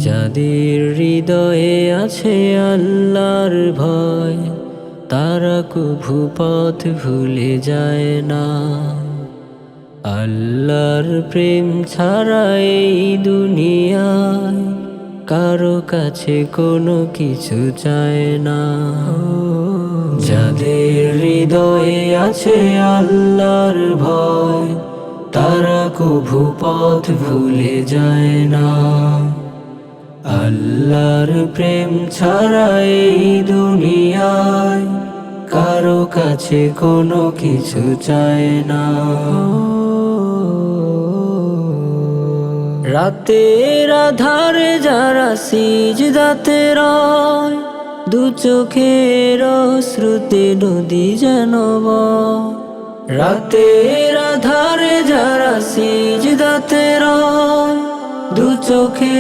যাদের হৃদয়ে আছে আল্লাহর ভয়, তারা কভু পথ ভুলে যায় না। আল্লাহর প্রেম ছাড়া এই দুনিয়ায় কারো কাছে কোনো কিছু চায় না। যাদের হৃদয়ে আছে আল্লাহর ভয়, তারা কভু পথ ভুলে যায় না। আল্লাহর প্রেম ছাড়া এই দুনিয়ায় কারো কাছে কোনো কিছু চায় না। রাতের আধারে যারা সিজদাতে রয়, দু চোখের অশ্রুতে নদী যেন বয়। রাতের আধারে যারা সিজদাতে রয়, দু চোখে